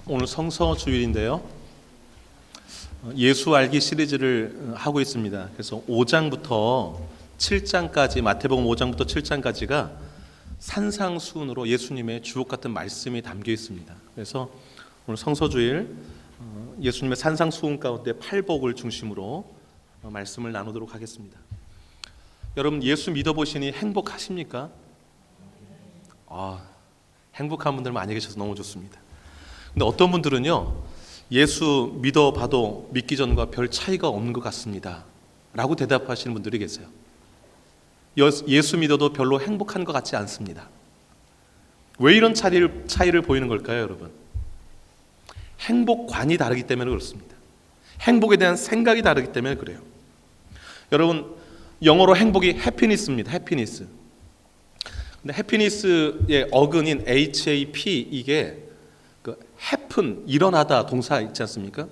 오늘 성서 주일인데요. 예수 알기 시리즈를 하고 있습니다. 그래서 5장부터 7장까지, 마태복음 5장부터 7장까지가 산상수훈으로 예수님의 주옥 같은 말씀이 담겨 있습니다. 그래서 오늘 성서 주일 예수님의 산상수훈 가운데 팔복을 중심으로 말씀을 나누도록 하겠습니다. 여러분, 예수 믿어보시니 행복하십니까? 행복한 분들 많이 계셔서 너무 좋습니다. 근데 어떤 분들은요, 예수 믿어봐도 믿기 전과 별 차이가 없는 것 같습니다 라고 대답하시는 분들이 계세요. 예수 믿어도 별로 행복한 것 같지 않습니다. 왜 이런 차이를 보이는 걸까요, 여러분? 행복관이 다르기 때문에 그렇습니다. 행복에 대한 생각이 다르기 때문에 그래요. 여러분, 영어로 행복이 해피니스입니다. 해피니스. 근데 해피니스의 어근인 HAP, 이게 happen, 일어나다 동사 있지 않습니까?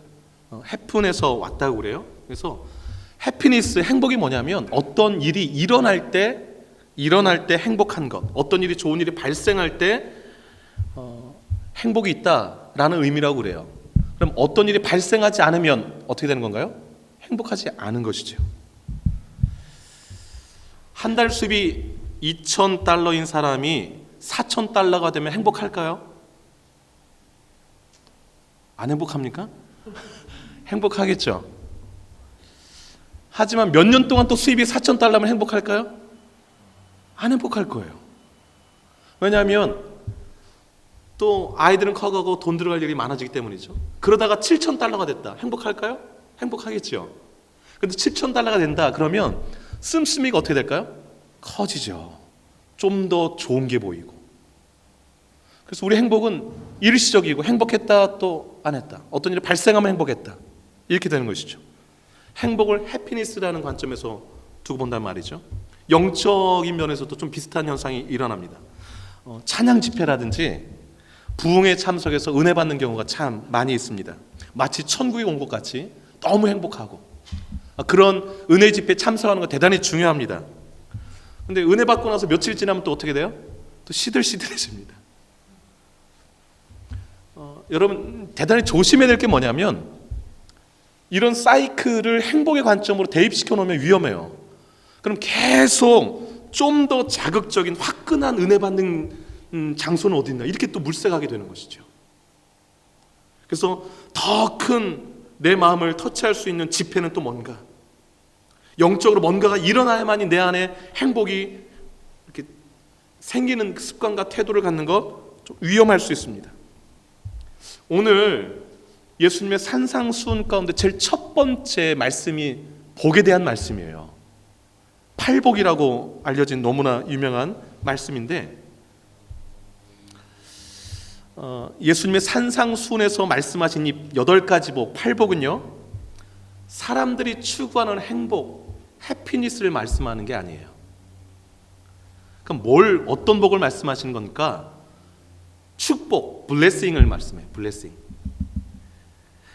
happen에서 왔다고 그래요. 그래서 해피니스, 행복이 뭐냐면 어떤 일이 일어날 때 행복한 것, 어떤 일이 좋은 일이 발생할 때 행복이 있다라는 의미라고 그래요. 그럼 어떤 일이 발생하지 않으면 어떻게 되는 건가요? 행복하지 않은 것이죠. 한 달 수입이 $2,000인 사람이 $4,000가 되면 행복할까요? 안 행복합니까? 행복하겠죠. 하지만 몇 년 동안 또 수입이 $4,000면 행복할까요? 안 행복할 거예요. 왜냐하면 또 아이들은 커가고 돈 들어갈 일이 많아지기 때문이죠. 그러다가 $7,000가 됐다. 행복할까요? 행복하겠죠. 근데 $7,000가 된다 그러면 씀씀이가 어떻게 될까요? 커지죠. 좀 더 좋은 게 보이고. 그래서 우리 행복은 일시적이고, 행복했다 또 안 했다, 어떤 일이 발생하면 행복했다, 이렇게 되는 것이죠. 행복을 해피니스라는 관점에서 두고 본단 말이죠. 영적인 면에서도 좀 비슷한 현상이 일어납니다. 찬양 집회라든지 부흥회 참석해서 은혜 받는 경우가 참 많이 있습니다. 마치 천국에 온 것 같이 너무 행복하고, 그런 은혜 집회에 참석하는 거 대단히 중요합니다. 근데 은혜 받고 나서 며칠 지나면 또 어떻게 돼요? 또 시들시들해집니다. 여러분, 대단히 조심해야 될 게 뭐냐면, 이런 사이클을 행복의 관점으로 대입시켜 놓으면 위험해요. 그럼 계속 좀 더 자극적인 화끈한 은혜 받는 장소는 어디 있나, 이렇게 또 물색하게 되는 것이죠. 그래서 더 큰 내 마음을 터치할 수 있는 집회는 또 뭔가, 영적으로 뭔가가 일어나야만이 내 안에 행복이 이렇게 생기는 습관과 태도를 갖는 것, 좀 위험할 수 있습니다. 오늘 예수님의 산상수훈 가운데 제일 첫 번째 말씀이 복에 대한 말씀이에요. 팔복이라고 알려진 너무나 유명한 말씀인데, 예수님의 산상수훈에서 말씀하신 이 8가지 복, 팔복은요, 사람들이 추구하는 행복, 해피니스를 말씀하는 게 아니에요. 그럼 어떤 복을 말씀하시는 겁니까? 축복, 블레싱을 말씀해요. 블레싱.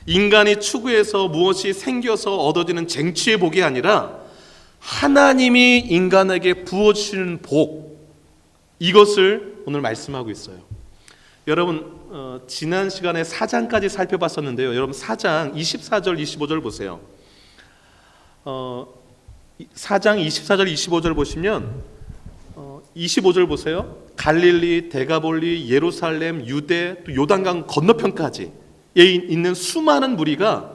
인간이 추구해서 무엇이 생겨서 얻어지는 쟁취의 복이 아니라 하나님이 인간에게 부어주시는 복, 이것을 오늘 말씀하고 있어요. 여러분, 지난 시간에 4장까지 살펴봤었는데요. 여러분, 4장 24절 25절 보세요. 4장 24절 25절 보시면 25절 보세요. 갈릴리, 데가볼리, 예루살렘, 유대, 또 요단강 건너편까지 있는 수많은 무리가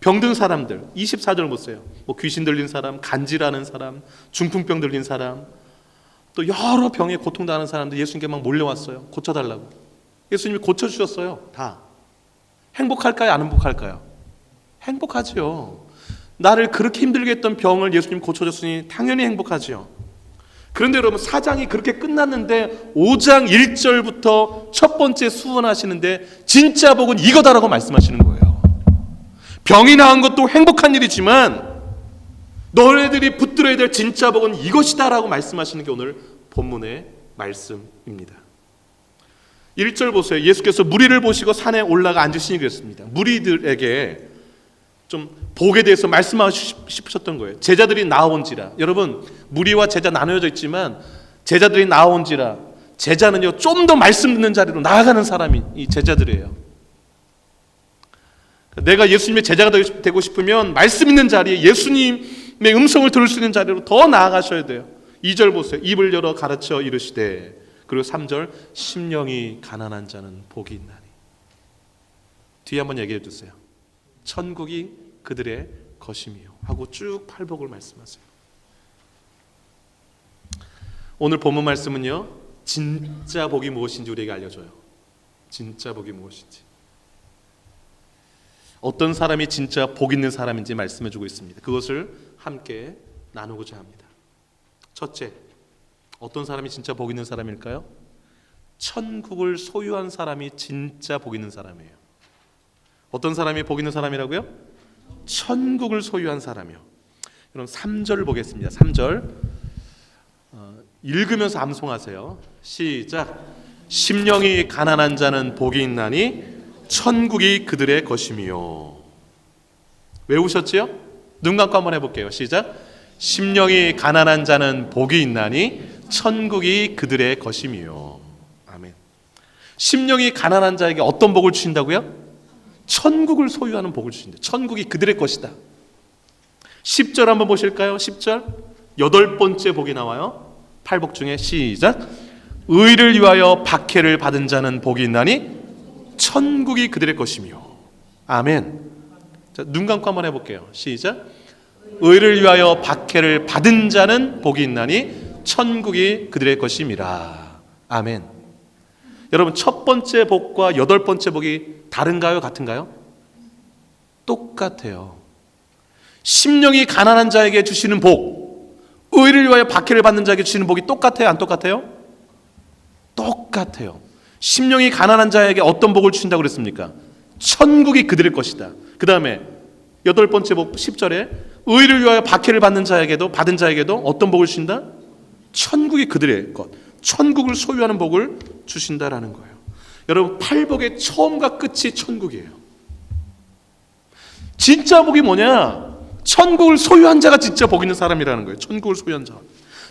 병든 사람들, 24절 보세요. 귀신 들린 사람, 간질하는 사람, 중풍병 들린 사람, 또 여러 병에 고통당하는 사람들 예수님께 막 몰려왔어요. 고쳐달라고. 예수님이 고쳐주셨어요. 다. 행복할까요? 안 행복할까요? 행복하지요. 나를 그렇게 힘들게 했던 병을 예수님 고쳐줬으니 당연히 행복하지요. 그런데 여러분, 4장이 그렇게 끝났는데 5장 1절부터 첫 번째 수훈하시는데 진짜 복은 이거다라고 말씀하시는 거예요. 병이 나은 것도 행복한 일이지만 너네들이 붙들어야 될 진짜 복은 이것이다라고 말씀하시는 게 오늘 본문의 말씀입니다. 1절 보세요. 예수께서 무리를 보시고 산에 올라가 앉으시니 그랬습니다. 무리들에게 좀 복에 대해서 말씀하고 싶으셨던 거예요. 제자들이 나아온지라. 여러분, 무리와 제자 나누어져 있지만 제자들이 나아온지라. 제자는요, 좀 더 말씀 듣는 자리로 나아가는 사람이 이 제자들이에요. 내가 예수님의 제자가 되고 싶으면 말씀 있는 자리에 예수님의 음성을 들을 수 있는 자리로 더 나아가셔야 돼요. 2절 보세요. 입을 열어 가르쳐 이르시되. 그리고 3절 심령이 가난한 자는 복이 있나니. 뒤에 한번 얘기해 주세요. 천국이 그들의 것임이요 하고 쭉 팔복을 말씀하세요. 오늘 본문 말씀은요, 진짜 복이 무엇인지 우리에게 알려줘요. 진짜 복이 무엇인지, 어떤 사람이 진짜 복 있는 사람인지 말씀해주고 있습니다. 그것을 함께 나누고자 합니다. 첫째, 어떤 사람이 진짜 복 있는 사람일까요? 천국을 소유한 사람이 진짜 복 있는 사람이에요. 어떤 사람이 복 있는 사람이라고요? 천국을 소유한 사람이요. 여러분 3절을 보겠습니다. 3절 읽으면서 암송하세요. 시작. 심령이 가난한 자는 복이 있나니 천국이 그들의 것임이요. 외우셨지요? 눈 감고 한번 해볼게요. 시작. 심령이 가난한 자는 복이 있나니 천국이 그들의 것임이요. 아멘. 심령이 가난한 자에게 어떤 복을 주신다고요? 천국을 소유하는 복을 주신다. 천국이 그들의 것이다. 10절 한번 보실까요? 10절 8번째 복이 나와요. 8복 중에 시작. 의를 위하여 박해를 받은 자는 복이 있나니 천국이 그들의 것이며. 아멘. 자, 눈 감고 한번 해볼게요. 시작. 의를 위하여 박해를 받은 자는 복이 있나니 천국이 그들의 것임이라. 아멘. 여러분 첫 번째 복과 8번째 복이 다른가요? 같은가요? 똑같아요. 심령이 가난한 자에게 주시는 복, 의를 위하여 박해를 받는 자에게 주시는 복이 똑같아요? 안 똑같아요? 똑같아요. 심령이 가난한 자에게 어떤 복을 주신다고 그랬습니까? 천국이 그들의 것이다. 그 다음에 8번째 복 10절에 의를 위하여 박해를 받는 자에게도 어떤 복을 주신다? 천국이 그들의 것, 천국을 소유하는 복을 주신다라는 거예요. 여러분 팔복의 처음과 끝이 천국이에요. 진짜 복이 뭐냐? 천국을 소유한 자가 진짜 복 있는 사람이라는 거예요. 천국을 소유한 자.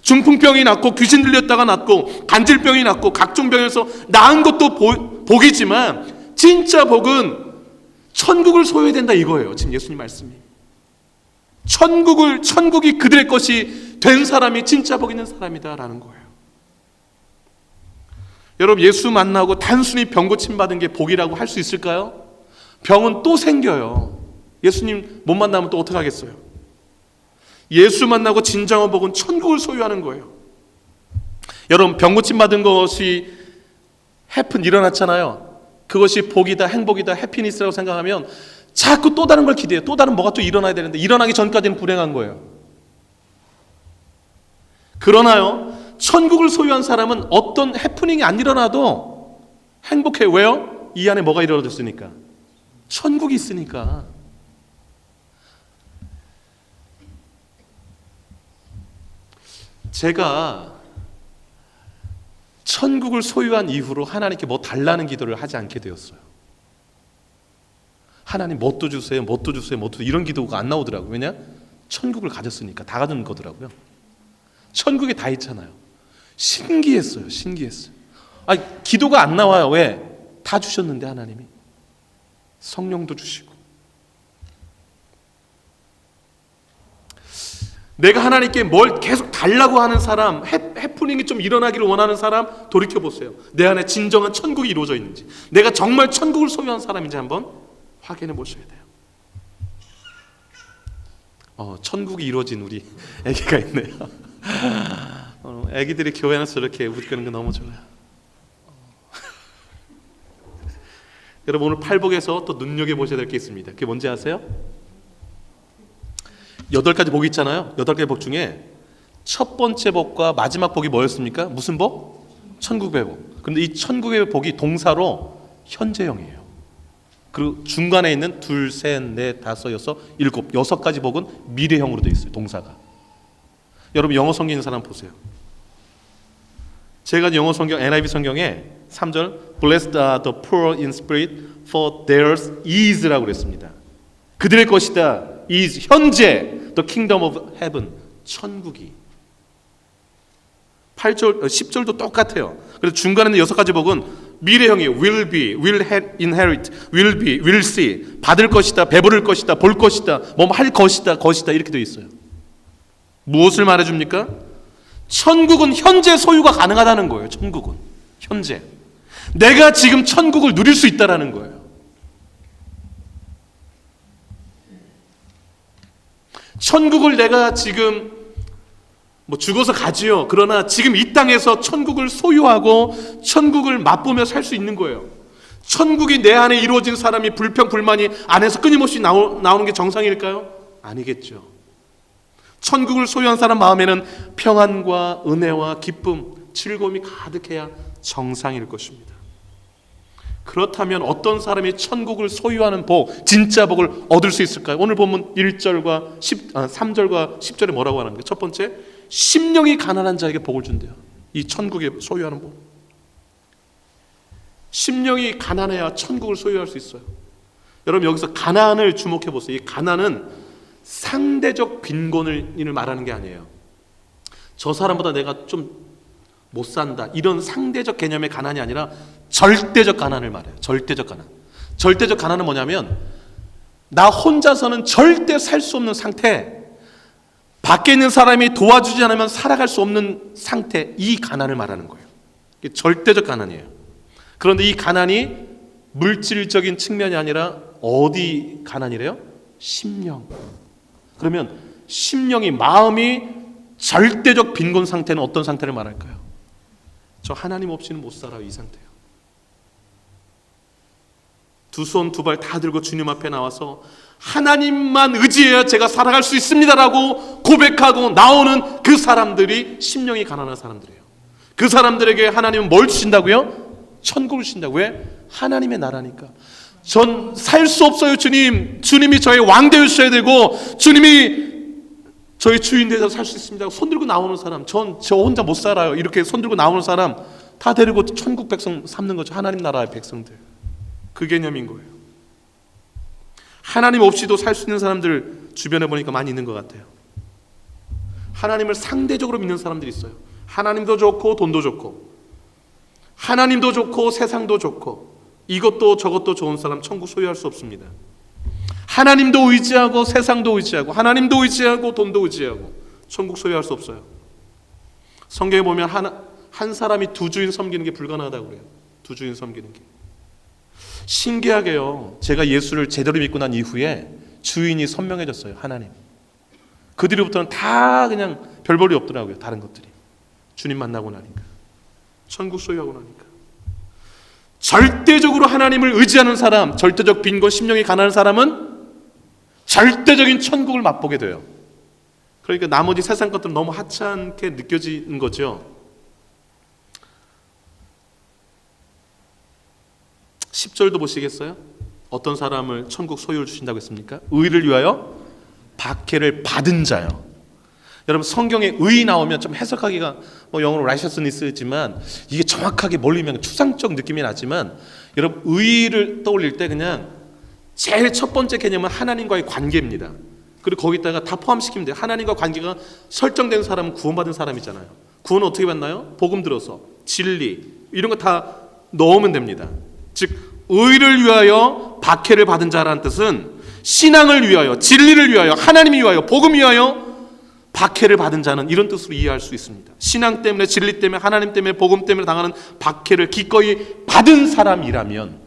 중풍병이 낫고 귀신 들렸다가 낫고 간질병이 낫고 각종 병에서 나은 것도 복이지만 진짜 복은 천국을 소유해야 된다 이거예요. 지금 예수님 말씀이. 천국이 그들의 것이 된 사람이 진짜 복 있는 사람이다라는 거예요. 여러분 예수 만나고 단순히 병 고침 받은 게 복이라고 할 수 있을까요? 병은 또 생겨요. 예수님 못 만나면 또 어떻게 하겠어요? 예수 만나고 진정한 복은 천국을 소유하는 거예요. 여러분 병 고침 받은 것이 일어났잖아요. 그것이 복이다, 행복이다, 해피니스라고 생각하면 자꾸 또 다른 걸 기대해요. 또 다른 뭐가 또 일어나야 되는데 일어나기 전까지는 불행한 거예요. 그러나요, 천국을 소유한 사람은 어떤 해프닝이 안 일어나도 행복해요. 왜요? 이 안에 뭐가 이루어졌으니까? 천국이 있으니까. 제가 천국을 소유한 이후로 하나님께 뭐 달라는 기도를 하지 않게 되었어요. 하나님 뭣도 주세요, 뭣도 주세요, 뭣도 이런 기도가 안 나오더라고요. 왜냐? 천국을 가졌으니까. 다 가진 거더라고요. 천국에 다 있잖아요. 신기했어요. 아니, 기도가 안 나와요. 왜? 다 주셨는데 하나님이. 성령도 주시고. 내가 하나님께 뭘 계속 달라고 하는 사람, 해프닝이 좀 일어나기를 원하는 사람 돌이켜보세요. 내 안에 진정한 천국이 이루어져 있는지, 내가 정말 천국을 소유한 사람인지 한번 확인해 보셔야 돼요. 천국이 이루어진 우리 애기가 있네요. 애기들이 교회 안에서 이렇게 웃기는 거 너무 좋아요. 여러분 오늘 팔복에서 또 눈여겨보셔야 될 게 있습니다. 그게 뭔지 아세요? 8가지 복이 있잖아요. 8가지 복 중에 첫 번째 복과 마지막 복이 뭐였습니까? 무슨 복? 천국의 복. 그런데 이 천국의 복이 동사로 현재형이에요. 그리고 중간에 있는 2, 3, 4, 5, 6, 6가지 복은 미래형으로 되어 있어요. 동사가. 여러분 영어 성경 있는 사람 보세요. 제가 영어 성경 NIV 성경에 3절 Blessed are the poor in spirit for theirs is라고 그랬습니다. 그들의 것이다. is 현재 the kingdom of heaven 천국이. 8절 10절도 똑같아요. 그래서 중간에 있는 6가지 복은 미래형이 will be, will inherit, will be, will see. 받을 것이다, 배부를 것이다, 볼 것이다, 뭐 할 것이다, 것이다 이렇게 되어 있어요. 무엇을 말해줍니까? 천국은 현재 소유가 가능하다는 거예요. 천국은 현재 내가 지금 천국을 누릴 수 있다라는 거예요. 천국을 내가 지금 뭐 죽어서 가지요. 그러나 지금 이 땅에서 천국을 소유하고 천국을 맛보며 살 수 있는 거예요. 천국이 내 안에 이루어진 사람이 불평 불만이 안에서 끊임없이 나오는 게 정상일까요? 아니겠죠. 천국을 소유한 사람 마음에는 평안과 은혜와 기쁨, 즐거움이 가득해야 정상일 것입니다. 그렇다면 어떤 사람이 천국을 소유하는 복, 진짜 복을 얻을 수 있을까요? 오늘 본문 1절과 3절과 10절에 뭐라고 하는 거예요? 첫 번째, 심령이 가난한 자에게 복을 준대요. 이 천국에 소유하는 복. 심령이 가난해야 천국을 소유할 수 있어요. 여러분 여기서 가난을 주목해 보세요. 이 가난은 상대적 빈곤을 말하는 게 아니에요. 저 사람보다 내가 좀 못 산다 이런 상대적 개념의 가난이 아니라 절대적 가난을 말해요. 절대적 가난. 절대적 가난은 뭐냐면 나 혼자서는 절대 살 수 없는 상태, 밖에 있는 사람이 도와주지 않으면 살아갈 수 없는 상태, 이 가난을 말하는 거예요. 이게 절대적 가난이에요. 그런데 이 가난이 물질적인 측면이 아니라 어디 가난이래요? 심령. 그러면 심령이, 마음이 절대적 빈곤 상태는 어떤 상태를 말할까요? 저 하나님 없이는 못 살아요. 이 상태예요. 두 손 두 발 다 들고 주님 앞에 나와서 하나님만 의지해야 제가 살아갈 수 있습니다라고 고백하고 나오는 그 사람들이 심령이 가난한 사람들이에요. 그 사람들에게 하나님은 뭘 주신다고요? 천국을 주신다고. 왜? 하나님의 나라니까. 전 살 수 없어요 주님. 주님이 저의 왕 되어주셔야 되고 주님이 저희 주인 되어서 살 수 있습니다. 손 들고 나오는 사람, 저 혼자 못 살아요. 이렇게 손 들고 나오는 사람 다 데리고 천국 백성 삼는 거죠. 하나님 나라의 백성들. 그 개념인 거예요. 하나님 없이도 살 수 있는 사람들 주변에 보니까 많이 있는 것 같아요. 하나님을 상대적으로 믿는 사람들이 있어요. 하나님도 좋고 돈도 좋고 하나님도 좋고 세상도 좋고 이것도 저것도 좋은 사람 천국 소유할 수 없습니다. 하나님도 의지하고 세상도 의지하고 하나님도 의지하고 돈도 의지하고 천국 소유할 수 없어요. 성경에 보면 한 사람이 두 주인 섬기는 게 불가능하다고 그래요. 두 주인 섬기는 게. 신기하게요. 제가 예수를 제대로 믿고 난 이후에 주인이 선명해졌어요. 하나님. 그 뒤로부터는 다 그냥 별 볼이 없더라고요. 다른 것들이. 주님 만나고 나니까. 천국 소유하고 나니까. 절대적으로 하나님을 의지하는 사람, 절대적 빈곤, 심령이 가난한 사람은 절대적인 천국을 맛보게 돼요. 그러니까 나머지 세상 것들은 너무 하찮게 느껴지는 거죠. 10절도 보시겠어요? 어떤 사람을 천국 소유를 주신다고 했습니까? 의를 위하여 박해를 받은 자요. 여러분 성경에 의 나오면 좀 해석하기가 뭐 영어로 righteousness지만 이게 정확하게 몰리면 추상적 느낌이 나지만 여러분 의를 떠올릴 때 그냥 제일 첫 번째 개념은 하나님과의 관계입니다. 그리고 거기다가 다 포함시키면 돼요. 하나님과 관계가 설정된 사람은 구원받은 사람이잖아요. 구원은 어떻게 받나요? 복음 들어서 진리 이런 거 다 넣으면 됩니다. 즉 의를 위하여 박해를 받은 자라는 뜻은 신앙을 위하여, 진리를 위하여, 하나님을 위하여, 복음 위하여 박해를 받은 자는 이런 뜻으로 이해할 수 있습니다. 신앙 때문에, 진리 때문에, 하나님 때문에, 복음 때문에 당하는 박해를 기꺼이 받은 사람이라면,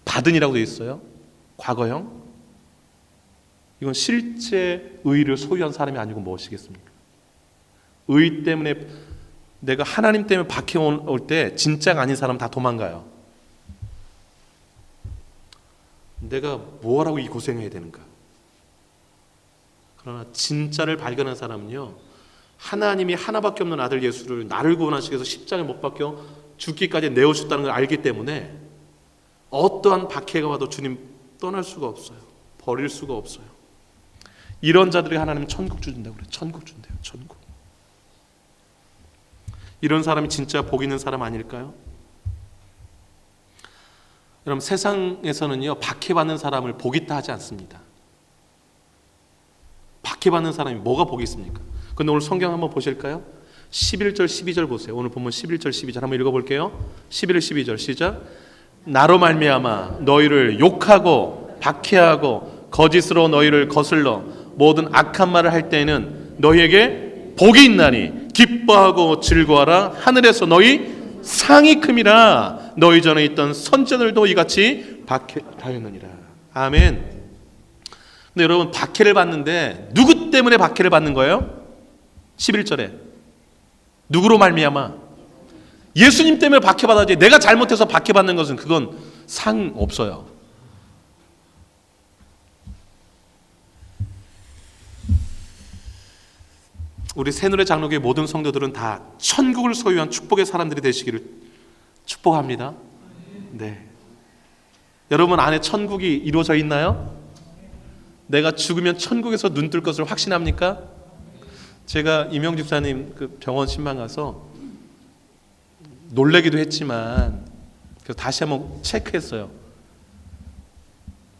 받은이라고 되어 있어요. 과거형. 이건 실제 의를 소유한 사람이 아니고 무엇이겠습니까? 의 때문에 내가 하나님 때문에 박해 올 때 진짜가 아닌 사람 다 도망가요. 내가 뭐하라고 이 고생해야 되는가? 그러나 진짜를 발견한 사람은요, 하나님이 하나밖에 없는 아들 예수를 나를 구원하시기 위해서 십자가에 못 박혀 죽기까지 내어주셨다는 걸 알기 때문에 어떠한 박해가 와도 주님 떠날 수가 없어요. 버릴 수가 없어요. 이런 자들에게 하나님은 천국 주신다고 그래요. 천국 준대요. 천국. 이런 사람이 진짜 복 있는 사람 아닐까요? 여러분 세상에서는요 박해받는 사람을 복 있다 하지 않습니다. 박해받는 사람이 뭐가 복이 있습니까? 그런데 오늘 성경 한번 보실까요? 11절 12절 보세요. 오늘 본문 11절 12절 한번 읽어볼게요. 11, 12절 시작. 나로 말미암아 너희를 욕하고 박해하고 거짓으로 너희를 거슬러 모든 악한 말을 할 때에는 너희에게 복이 있나니 기뻐하고 즐거워하라. 하늘에서 너희 상이 큼이라. 너희 전에 있던 선지자들도 이같이 박해하였느니라. 아멘. 근데 여러분, 박해를 받는데 누구 때문에 박해를 받는 거예요? 11절에 누구로 말미암아? 예수님 때문에 박해받아야지. 내가 잘못해서 박해받는 것은 그건 상 없어요. 우리 새누리 장로교회 모든 성도들은 다 천국을 소유한 축복의 사람들이 되시기를 축복합니다. 네. 여러분 안에 천국이 이루어져 있나요? 내가 죽으면 천국에서 눈 뜰 것을 확신합니까? 제가 이명 집사님 그 병원 신방 가서 놀래기도 했지만 그래서 다시 한번 체크했어요.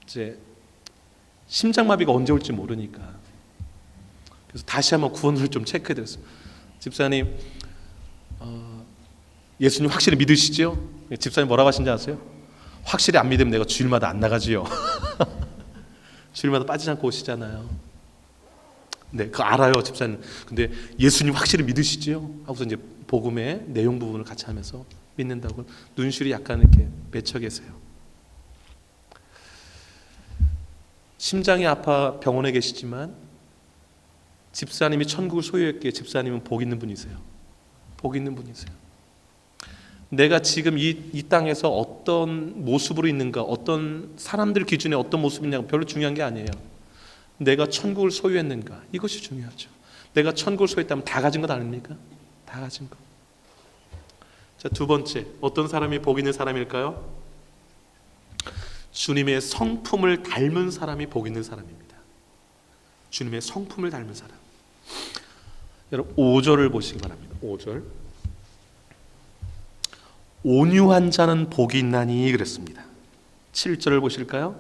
이제 심장마비가 언제 올지 모르니까. 그래서 다시 한번 구원을 좀 체크해드렸어요. 집사님, 예수님 확실히 믿으시죠? 집사님 뭐라고 하신지 아세요? 확실히 안 믿으면 내가 주일마다 안 나가지요. 주일마다 빠지지 않고 오시잖아요. 네, 그거 알아요, 집사님. 근데 예수님 확실히 믿으시죠? 하고서 이제 복음의 내용 부분을 같이 하면서 믿는다고 눈시울이 약간 이렇게 맺혀 계세요. 심장이 아파 병원에 계시지만 집사님이 천국을 소유했기에 집사님은 복 있는 분이세요. 복 있는 분이세요. 내가 지금 이 땅에서 어떤 모습으로 있는가, 어떤 사람들 기준에 어떤 모습이냐가 별로 중요한 게 아니에요. 내가 천국을 소유했는가, 이것이 중요하죠. 내가 천국을 소유했다면 다 가진 것 아닙니까? 다 가진 것. 자, 두 번째, 어떤 사람이 복 있는 사람일까요? 주님의 성품을 닮은 사람이 복 있는 사람입니다. 주님의 성품을 닮은 사람. 여러분 5절을 보시기 바랍니다. 5절. 온유한 자는 복이 있나니 그랬습니다. 7절을 보실까요?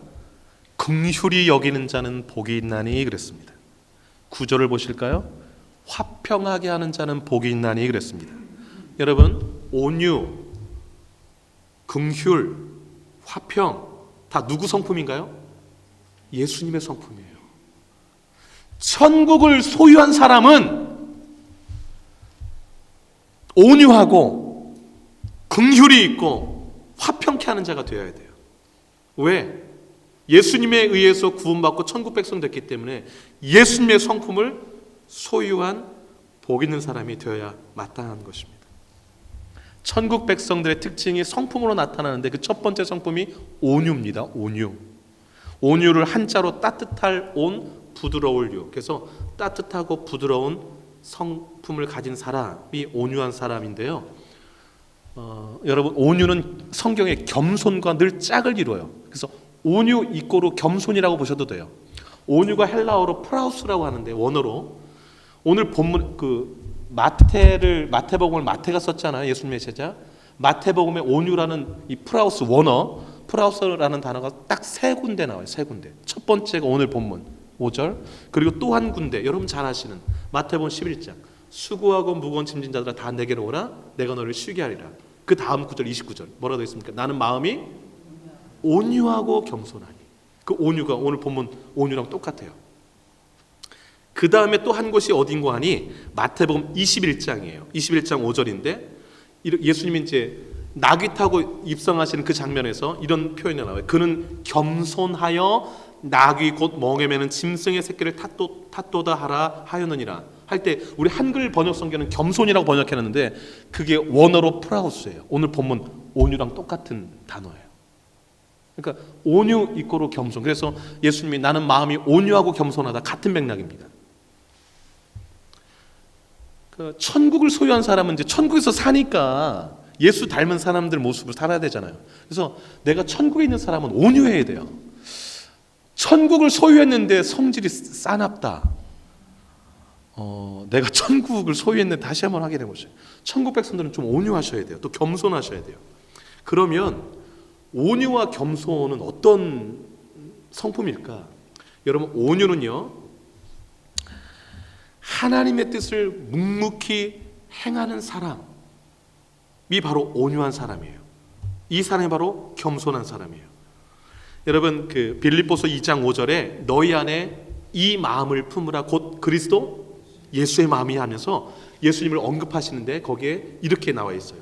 긍휼히 여기는 자는 복이 있나니 그랬습니다. 9절을 보실까요? 화평하게 하는 자는 복이 있나니 그랬습니다. 여러분, 온유, 긍휼, 화평 다 누구 성품인가요? 예수님의 성품이에요. 천국을 소유한 사람은 온유하고 긍휼이 있고 화평케 하는 자가 되어야 돼요. 왜? 예수님에 의해서 구원받고 천국 백성 됐기 때문에 예수님의 성품을 소유한 복 있는 사람이 되어야 마땅한 것입니다. 천국 백성들의 특징이 성품으로 나타나는데 그 첫 번째 성품이 온유입니다. 온유. 온유를 한자로 따뜻할 온, 부드러울 유. 그래서 따뜻하고 부드러운 성품을 가진 사람이 온유한 사람인데요. 여러분, 온유는 성경에 겸손과 늘 짝을 이루어요. 그래서 온유 이꼬로 겸손이라고 보셔도 돼요. 온유가 헬라어로 프라우스라고 하는데 원어로 오늘 본문 마태복음을 마태가 썼잖아요. 예수님의 제자. 마태복음에 온유라는 이 프라우스 원어, 프라우스라는 단어가 딱 세 군데 나와요. 세 군데. 첫 번째가 오늘 본문 5절. 그리고 또 한 군데 여러분 잘 아시는 마태복음 11장. 수고하고 무거운 짐진 자들아 다 내게로 오라. 내가 너를 쉬게 하리라. 그 다음 9절 29절 뭐라고 되어 있습니까? 나는 마음이 온유하고 겸손하니. 그 온유가 오늘 본문 온유랑 똑같아요. 그 다음에 또 한 곳이 어딘고 하니 마태복음 21장이에요. 21장 5절인데 예수님이 이제 나귀 타고 입성하시는 그 장면에서 이런 표현이 나와요. 그는 겸손하여 나귀 곧 멍에 매는 짐승의 새끼를 탓도다 하라 하였느니라. 할 때 우리 한글 번역 성경은 겸손이라고 번역했는데 그게 원어로 프라우스예요. 오늘 본문 온유랑 똑같은 단어예요. 그러니까 온유 이꼬로 겸손. 그래서 예수님이 나는 마음이 온유하고 겸손하다 같은 맥락입니다. 천국을 소유한 사람은 이제 천국에서 사니까 예수 닮은 사람들 모습을 살아야 되잖아요. 그래서 내가 천국에 있는 사람은 온유해야 돼요. 천국을 소유했는데 성질이 싸납다. 내가 천국을 소유했는데 다시 한번 하게 되는 거죠. 천국 백성들은 좀 온유하셔야 돼요. 또 겸손하셔야 돼요. 그러면 온유와 겸손은 어떤 성품일까? 여러분, 온유는요 하나님의 뜻을 묵묵히 행하는 사람이 바로 온유한 사람이에요. 이 사람이 바로 겸손한 사람이에요. 여러분, 그 빌립보서 2장 5절에 너희 안에 이 마음을 품으라 곧 그리스도 예수의 마음이 하면서 예수님을 언급하시는데 거기에 이렇게 나와 있어요.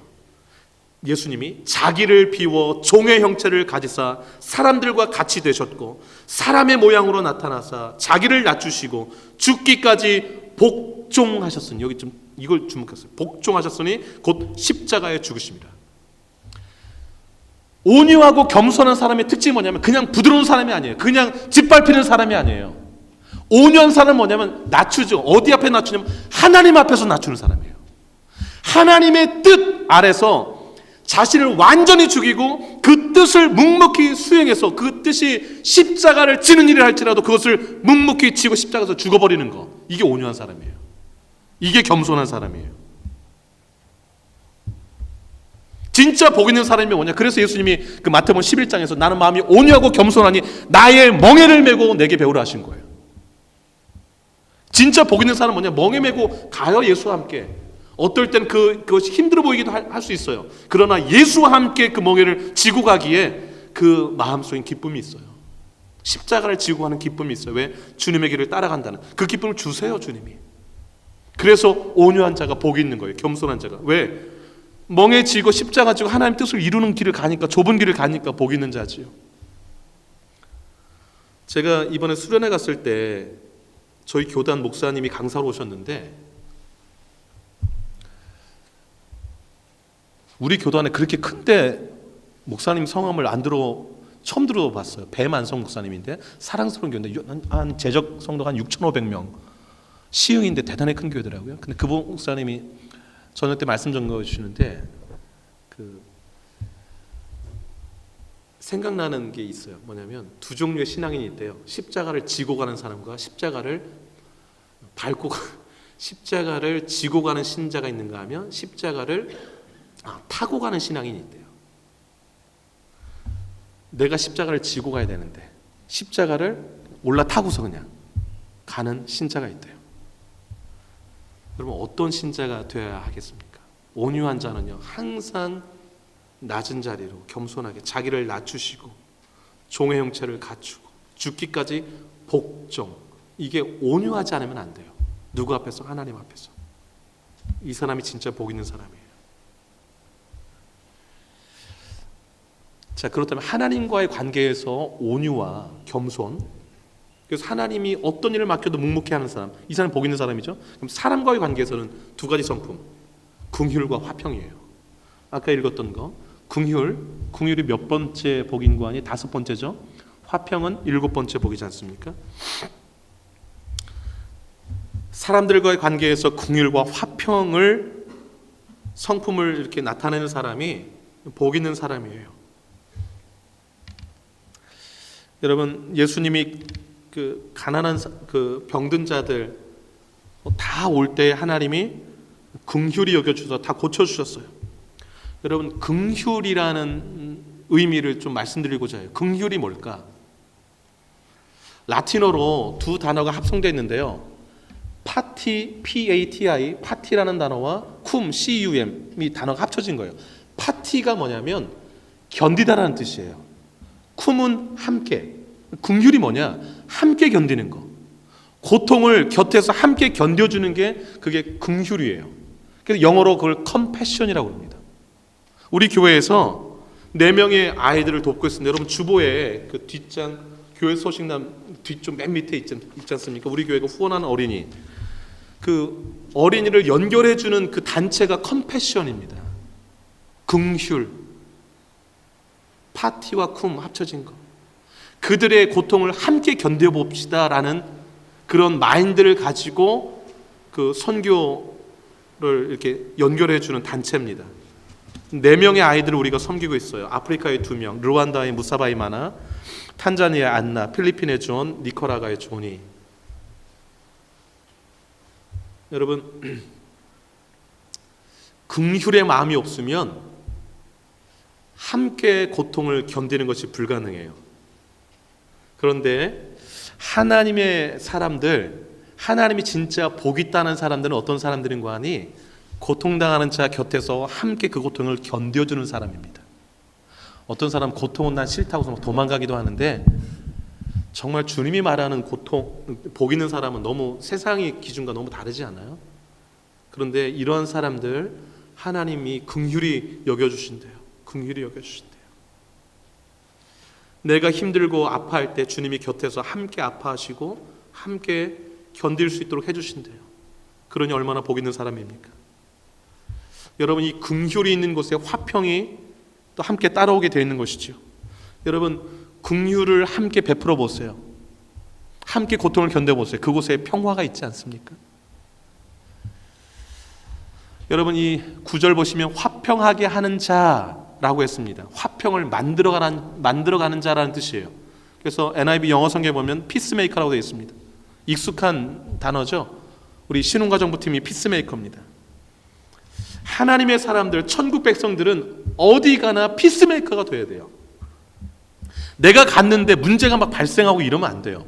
예수님이 자기를 비워 종의 형체를 가지사 사람들과 같이 되셨고 사람의 모양으로 나타나사 자기를 낮추시고 죽기까지 복종하셨으니, 여기 좀 이걸 주목했어요. 복종하셨으니 곧 십자가에 죽으십니다. 온유하고 겸손한 사람의 특징이 뭐냐면 그냥 부드러운 사람이 아니에요. 그냥 짓밟히는 사람이 아니에요. 온유한 사람은 뭐냐면 낮추죠. 어디 앞에 낮추냐면 하나님 앞에서 낮추는 사람이에요. 하나님의 뜻 아래서 자신을 완전히 죽이고 그 뜻을 묵묵히 수행해서 그 뜻이 십자가를 지는 일을 할지라도 그것을 묵묵히 지고 십자가에서 죽어버리는 거, 이게 온유한 사람이에요. 이게 겸손한 사람이에요. 진짜 복 있는 사람이 뭐냐? 그래서 예수님이 그 마태복음 11장에서 나는 마음이 온유하고 겸손하니 나의 멍에를 메고 내게 배우라 하신 거예요. 진짜 복 있는 사람은 뭐냐? 멍에 메고 가요, 예수와 함께. 어떨 땐 그것이 힘들어 보이기도 할 수 있어요. 그러나 예수와 함께 그 멍에를 지고 가기에 그 마음속에 기쁨이 있어요. 십자가를 지고 가는 기쁨이 있어요. 왜? 주님의 길을 따라간다는 그 기쁨을 주세요, 주님이. 그래서 온유한 자가 복이 있는 거예요. 겸손한 자가. 왜? 멍에 지고 십자가 지고 하나님 뜻을 이루는 길을 가니까, 좁은 길을 가니까 복이 있는 자지요. 제가 이번에 수련회 갔을 때 저희 교단 목사님이 강사로 오셨는데 우리 교단에 그렇게 큰데 목사님 성함을 처음 들어봤어요. 배만성 목사님인데 사랑스러운 교회인데 한 재적 성도가 한 6,500명, 시흥인데 대단히 큰 교회더라고요. 근데 그 목사님이 저녁 때 말씀 전가해 주시는데 생각나는 게 있어요. 뭐냐면 두 종류의 신앙인이 있대요. 십자가를 지고 가는 사람과 십자가를 지고 가는 신자가 있는가 하면 십자가를 타고 가는 신앙인이 있대요. 내가 십자가를 지고 가야 되는데 십자가를 올라타고서 그냥 가는 신자가 있대요. 여러분, 어떤 신자가 되어야 하겠습니까? 온유한 자는요, 항상 낮은 자리로 겸손하게 자기를 낮추시고 종의 형체를 갖추고 죽기까지 복종. 이게 온유하지 않으면 안 돼요. 누구 앞에서? 하나님 앞에서. 이 사람이 진짜 복 있는 사람이에요. 자, 그렇다면 하나님과의 관계에서 온유와 겸손, 그래서 하나님이 어떤 일을 맡겨도 묵묵히 하는 사람, 이 사람이 복 있는 사람이죠. 그럼 사람과의 관계에서는 두 가지 성품, 긍휼과 화평이에요. 아까 읽었던 거, 긍휼이 몇 번째 복인 거 아니? 5번째죠. 화평은 7번째 복이지 않습니까? 사람들과의 관계에서 긍휼과 화평을 성품을 이렇게 나타내는 사람이 복 있는 사람이에요. 여러분, 예수님이 그 가난한 그 병든 자들 다 올 때 하나님이 긍휼히 여겨 주셔서 다 고쳐 주셨어요. 여러분, 긍휼이라는 의미를 좀 말씀드리고자 해요. 긍휼이 뭘까? 라틴어로 두 단어가 합성되어 있는데요. 파티, P-A-T-I, 파티라는 단어와 cum, C-U-M 이 단어가 합쳐진 거예요. 파티가 뭐냐면 견디다라는 뜻이에요. 쿰은 함께. 긍휼이 뭐냐? 함께 견디는 거. 고통을 곁에서 함께 견뎌주는 게 그게 긍휼이에요. 그래서 영어로 그걸 compassion이라고 합니다. 우리 교회에서 4명의 아이들을 돕고 있습니다. 여러분, 주보에 그 뒷장 교회 소식남 뒤쪽 맨 밑에 있지 않습니까? 우리 교회가 후원하는 어린이, 그 어린이를 연결해주는 그 단체가 컴패션입니다. 긍휼, 파티와 쿰 합쳐진 거. 그들의 고통을 함께 견뎌봅시다라는 그런 마인드를 가지고 그 선교를 이렇게 연결해주는 단체입니다. 4명의 아이들을 우리가 섬기고 있어요. 아프리카의 2명, 르완다의 무사바이 마나, 탄자니아의 안나, 필리핀의 존, 니카라과의 존이. 여러분, 긍휼의 마음이 없으면 함께 고통을 견디는 것이 불가능해요. 그런데 하나님의 사람들, 하나님이 진짜 복 있다는 사람들은 어떤 사람들인 거 아니? 고통당하는 자 곁에서 함께 그 고통을 견뎌주는 사람입니다. 어떤 사람 고통은 난 싫다고 도망가기도 하는데 정말 주님이 말하는 고통, 복 있는 사람은 너무 세상의 기준과 너무 다르지 않아요? 그런데 이러한 사람들 하나님이 긍휼히 여겨주신대요. 긍휼히 여겨주신대요. 내가 힘들고 아파할 때 주님이 곁에서 함께 아파하시고 함께 견딜 수 있도록 해주신대요. 그러니 얼마나 복 있는 사람입니까? 여러분, 이 긍휼이 있는 곳에 화평이 또 함께 따라오게 되어 있는 것이죠. 여러분, 긍휼을 함께 베풀어 보세요. 함께 고통을 견뎌보세요. 그곳에 평화가 있지 않습니까? 여러분, 이 9절 보시면 화평하게 하는 자라고 했습니다. 화평을 만들어가는 자라는 뜻이에요. 그래서 NIV 영어 성경에 보면 피스메이커라고 되어 있습니다. 익숙한 단어죠. 우리 신혼가정부팀이 피스메이커입니다. 하나님의 사람들, 천국 백성들은 어디 가나 피스메이커가 돼야 돼요. 내가 갔는데 문제가 막 발생하고 이러면 안 돼요.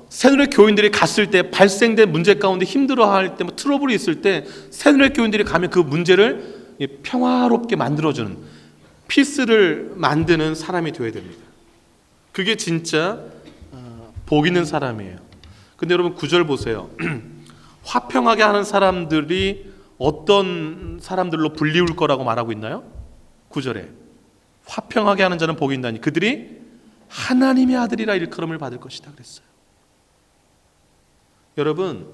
새누리 교인들이 갔을 때 발생된 문제 가운데 힘들어할 때, 트러블이 있을 때 새누리 교인들이 가면 그 문제를 평화롭게 만들어주는, 피스를 만드는 사람이 되어야 됩니다. 그게 진짜 복 있는 사람이에요. 근데 여러분 9절 보세요. 화평하게 하는 사람들이 어떤 사람들로 불리울 거라고 말하고 있나요? 9절에 화평하게 하는 자는 복이 있나니 그들이 하나님의 아들이라 일컬음을 받을 것이다 그랬어요. 여러분,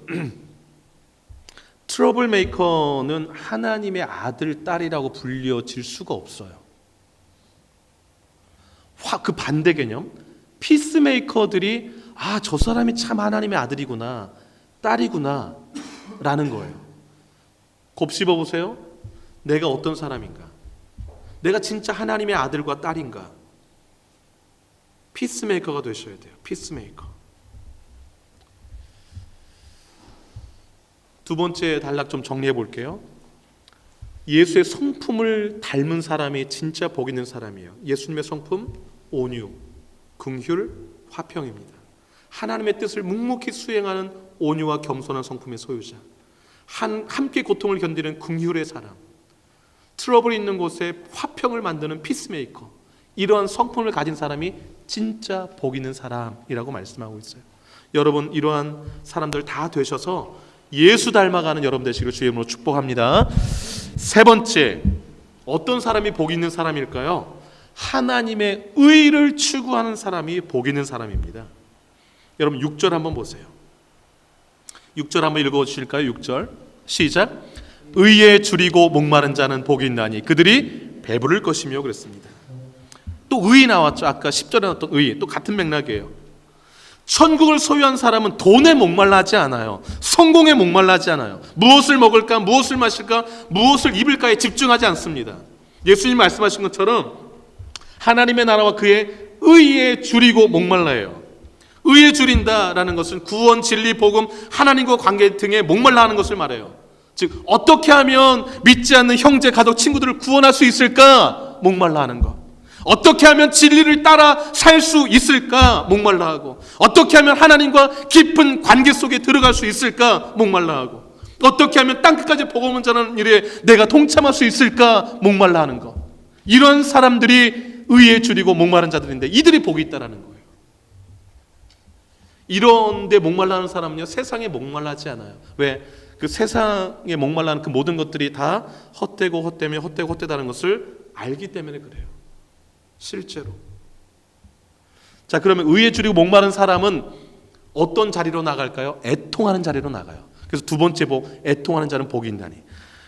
트러블 메이커는 하나님의 아들, 딸이라고 불려질 수가 없어요. 그 반대 개념, 피스메이커들이 저 사람이 참 하나님의 아들이구나, 딸이구나 라는 거예요. 곱씹어 보세요. 내가 어떤 사람인가? 내가 진짜 하나님의 아들과 딸인가? 피스메이커가 되셔야 돼요. 피스메이커. 두 번째 단락 좀 정리해 볼게요. 예수의 성품을 닮은 사람이 진짜 복 있는 사람이에요. 예수님의 성품, 온유, 긍휼, 화평입니다. 하나님의 뜻을 묵묵히 수행하는 온유와 겸손한 성품의 소유자. 함께 고통을 견디는 긍휼의 사람, 트러블이 있는 곳에 화평을 만드는 피스메이커, 이러한 성품을 가진 사람이 진짜 복 있는 사람이라고 말씀하고 있어요. 여러분, 이러한 사람들 다 되셔서 예수 닮아가는 여러분 되시기를 주의 이름으로 축복합니다. 세 번째, 어떤 사람이 복 있는 사람일까요? 하나님의 의를 추구하는 사람이 복 있는 사람입니다. 여러분 6절 한번 보세요. 6절 한번 읽어주실까요? 6절 시작. 의에 줄이고 목마른 자는 복이 있나니 그들이 배부를 것이며 그랬습니다. 또 의이 나왔죠. 아까 10절에 나왔던 의, 또 같은 맥락이에요. 천국을 소유한 사람은 돈에 목말라하지 않아요. 성공에 목말라하지 않아요. 무엇을 먹을까, 무엇을 마실까, 무엇을 입을까에 집중하지 않습니다. 예수님 말씀하신 것처럼 하나님의 나라와 그의 의에 줄이고 목말라해요. 의에 줄인다라는 것은 구원, 진리, 복음, 하나님과 관계 등에 목말라 하는 것을 말해요. 즉 어떻게 하면 믿지 않는 형제, 가족, 친구들을 구원할 수 있을까? 목말라 하는 것. 어떻게 하면 진리를 따라 살 수 있을까? 목말라 하고. 어떻게 하면 하나님과 깊은 관계 속에 들어갈 수 있을까? 목말라 하고. 어떻게 하면 땅끝까지 복음을 전하는 일에 내가 동참할 수 있을까? 목말라 하는 것. 이런 사람들이 의에 줄이고 목마른 자들인데 이들이 복이 있다라는 거예요. 이런데 목말라하는 사람은요, 세상에 목말라하지 않아요. 왜? 그 세상에 목말라하는 그 모든 것들이 다 헛되고 헛되며 헛되고 헛되다는 것을 알기 때문에 그래요. 실제로. 자, 그러면 의에 줄이고 목마른 사람은 어떤 자리로 나갈까요? 애통하는 자리로 나가요. 그래서 두 번째 복, 애통하는 자는 복이 있나니.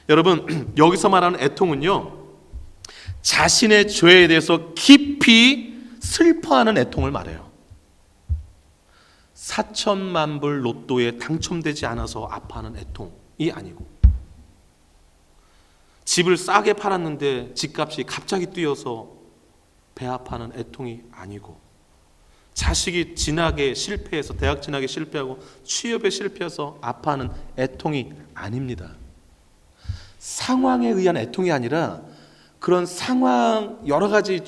여러분, 여기서 말하는 애통은요, 자신의 죄에 대해서 깊이 슬퍼하는 애통을 말해요. 4천만 불 로또에 당첨되지 않아서 아파하는 애통이 아니고, 집을 싸게 팔았는데 집값이 갑자기 뛰어서 배아파하는 애통이 아니고, 자식이 진학에 실패해서 대학 진학에 실패하고 취업에 실패해서 아파하는 애통이 아닙니다. 상황에 의한 애통이 아니라 그런 상황, 여러 가지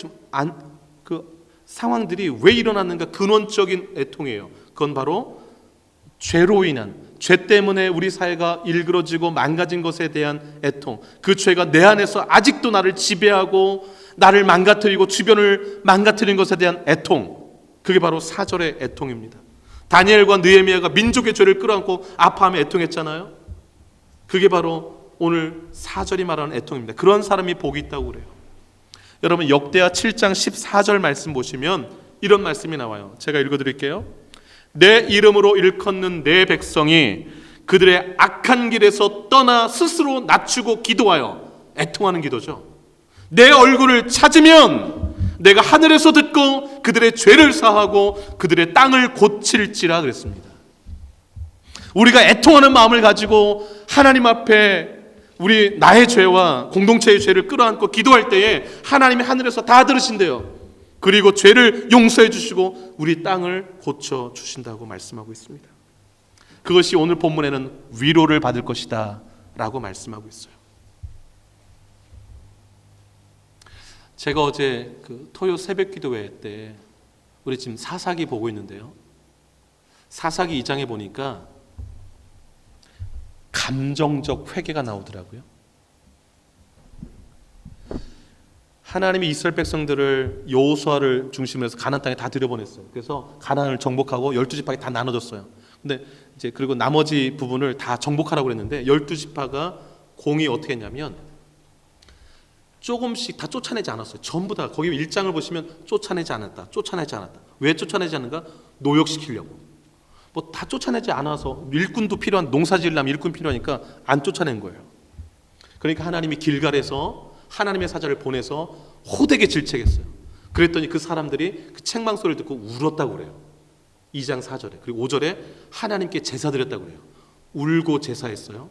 그 상황들이 왜 일어났는가 근원적인 애통이에요. 그건 바로 죄로 인한, 죄 때문에 우리 사회가 일그러지고 망가진 것에 대한 애통, 그 죄가 내 안에서 아직도 나를 지배하고 나를 망가뜨리고 주변을 망가뜨린 것에 대한 애통, 그게 바로 사절의 애통입니다. 다니엘과 느헤미야가 민족의 죄를 끌어안고 아파하며 애통했잖아요. 그게 바로 오늘 사절이 말하는 애통입니다. 그런 사람이 복이 있다고 그래요. 여러분 역대하 7장 14절 말씀 보시면 이런 말씀이 나와요. 제가 읽어드릴게요. 내 이름으로 일컫는 내 백성이 그들의 악한 길에서 떠나 스스로 낮추고 기도하여, 애통하는 기도죠. 내 얼굴을 찾으면 내가 하늘에서 듣고 그들의 죄를 사하고 그들의 땅을 고칠지라 그랬습니다. 우리가 애통하는 마음을 가지고 하나님 앞에 나의 죄와 공동체의 죄를 끌어안고 기도할 때에 하나님이 하늘에서 다 들으신대요. 그리고 죄를 용서해 주시고 우리 땅을 고쳐 주신다고 말씀하고 있습니다. 그것이 오늘 본문에는 위로를 받을 것이다 라고 말씀하고 있어요. 제가 어제 토요 새벽 기도회 때 우리 지금 사사기 보고 있는데요. 사사기 2장에 보니까 감정적 회개가 나오더라고요. 하나님이 이스라엘 백성들을 여호수아를 중심으로 해서 가나안 땅에 다 들여보냈어요. 그래서 가나안을 정복하고 12지파에 다 나눠줬어요. 근데 이제 그리고 나머지 부분을 다 정복하라고 그랬는데 12지파가 공이 어떻게 했냐면 조금씩 다 쫓아내지 않았어요. 전부 다 거기 1장을 보시면 쫓아내지 않았다. 왜 쫓아내지 않는가? 노역시키려고. 뭐 다 쫓아내지 않아서 일꾼도 필요한, 농사 지으려면 일꾼 필요하니까 안 쫓아낸 거예요. 그러니까 하나님이 길갈에서 하나님의 사자를 보내서 호되게 질책했어요. 그랬더니 그 사람들이 그 책망 소리를 듣고 울었다고 그래요. 2장 4절에. 그리고 5절에 하나님께 제사 드렸다고 그래요. 울고 제사했어요.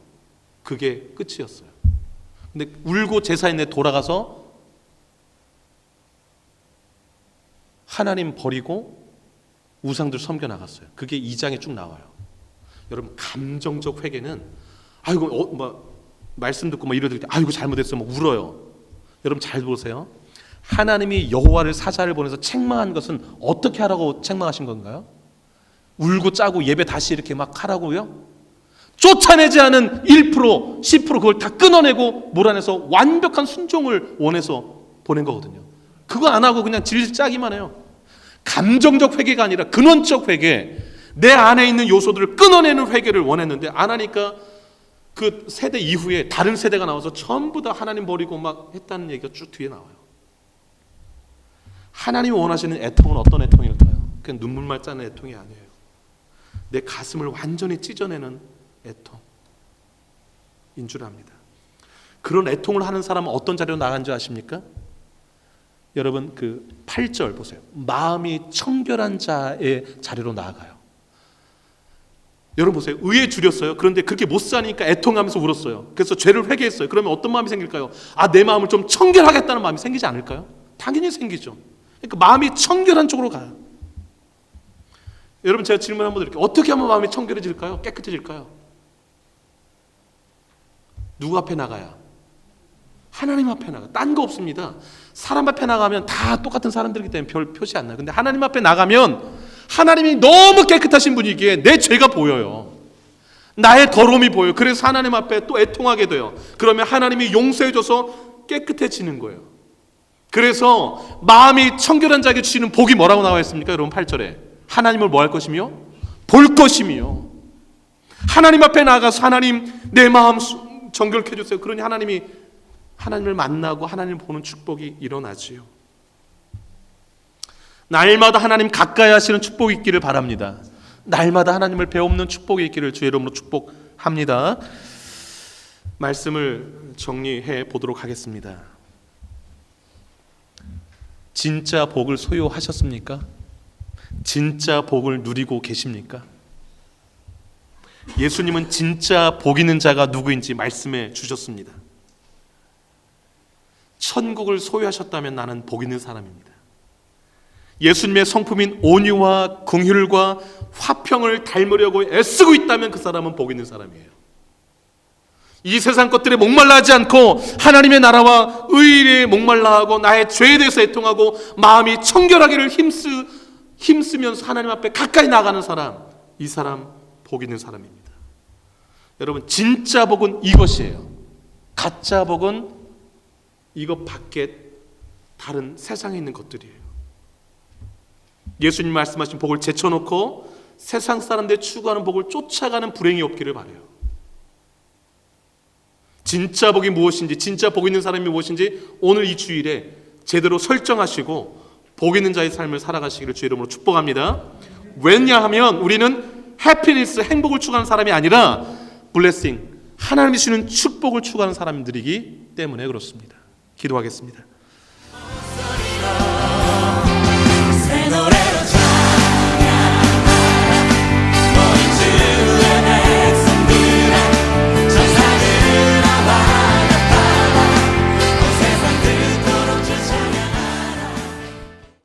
그게 끝이었어요. 근데 울고 제사했네 돌아가서 하나님 버리고 우상들 섬겨 나갔어요. 그게 2장에 쭉 나와요. 여러분 감정적 회개는 말씀 듣고 이러들 때 아이고 잘못했어 울어요. 여러분 잘 보세요. 하나님이 여호와를 사자를 보내서 책망한 것은 어떻게 하라고 책망하신 건가요? 울고 짜고 예배 다시 이렇게 막 하라고요? 쫓아내지 않은 1%, 10% 그걸 다 끊어내고 몰아내서 완벽한 순종을 원해서 보낸 거거든요. 그거 안 하고 그냥 질 짜기만 해요. 감정적 회개가 아니라 근원적 회개, 내 안에 있는 요소들을 끊어내는 회개를 원했는데 안 하니까 그 세대 이후에 다른 세대가 나와서 전부 다 하나님 버리고 막 했다는 얘기가 쭉 뒤에 나와요. 하나님이 원하시는 애통은 어떤 애통일까요? 그냥 눈물만 짜는 애통이 아니에요. 내 가슴을 완전히 찢어내는 애통인 줄 압니다. 그런 애통을 하는 사람은 어떤 자리로 나간지 아십니까? 여러분 그 8절 보세요. 마음이 청결한 자의 자리로 나아가요. 여러분 보세요. 의에 줄였어요. 그런데 그렇게 못 사니까 애통하면서 울었어요. 그래서 죄를 회개했어요. 그러면 어떤 마음이 생길까요? 내 마음을 좀 청결하겠다는 마음이 생기지 않을까요? 당연히 생기죠. 그러니까 마음이 청결한 쪽으로 가요. 여러분 제가 질문 한번 드릴게요. 어떻게 하면 마음이 청결해질까요? 깨끗해질까요? 누구 앞에 나가야? 하나님 앞에 나가. 딴 거 없습니다. 사람 앞에 나가면 다 똑같은 사람들이기 때문에 별 표시 안 나요. 근데 하나님 앞에 나가면 하나님이 너무 깨끗하신 분이기에 내 죄가 보여요. 나의 더러움이 보여요. 그래서 하나님 앞에 또 애통하게 돼요. 그러면 하나님이 용서해줘서 깨끗해지는 거예요. 그래서 마음이 청결한 자에게 주시는 복이 뭐라고 나와 있습니까? 여러분 8절에 하나님을 뭐 할 것이며? 볼 것이며. 하나님 앞에 나가서 하나님 내 마음 정결케 해주세요. 그러니 하나님을 만나고 하나님을 보는 축복이 일어나지요. 날마다 하나님 가까이 하시는 축복이 있기를 바랍니다. 날마다 하나님을 배우는 축복이 있기를 주의 이름으로 축복합니다. 말씀을 정리해 보도록 하겠습니다. 진짜 복을 소유하셨습니까? 진짜 복을 누리고 계십니까? 예수님은 진짜 복 있는 자가 누구인지 말씀해 주셨습니다. 천국을 소유하셨다면 나는 복 있는 사람입니다. 예수님의 성품인 온유와 긍휼과 화평을 닮으려고 애쓰고 있다면 그 사람은 복 있는 사람이에요. 이 세상 것들에 목말라 하지 않고 하나님의 나라와 의의에 목말라 하고 나의 죄에 대해서 애통하고 마음이 청결하기를 힘쓰면서 하나님 앞에 가까이 나가는 사람, 이 사람 복 있는 사람입니다. 여러분, 진짜 복은 이것이에요. 가짜 복은 이것 밖에 다른 세상에 있는 것들이에요. 예수님 말씀하신 복을 제쳐놓고 세상 사람들이 추구하는 복을 쫓아가는 불행이 없기를 바라요. 진짜 복이 무엇인지, 진짜 복 있는 사람이 무엇인지 오늘 이 주일에 제대로 설정하시고 복 있는 자의 삶을 살아가시기를 주의 이름으로 축복합니다. 왜냐하면 우리는 해피니스, 행복을 추구하는 사람이 아니라 블레싱, 하나님이 주시는 축복을 추구하는 사람들이기 때문에 그렇습니다. 기도하겠습니다.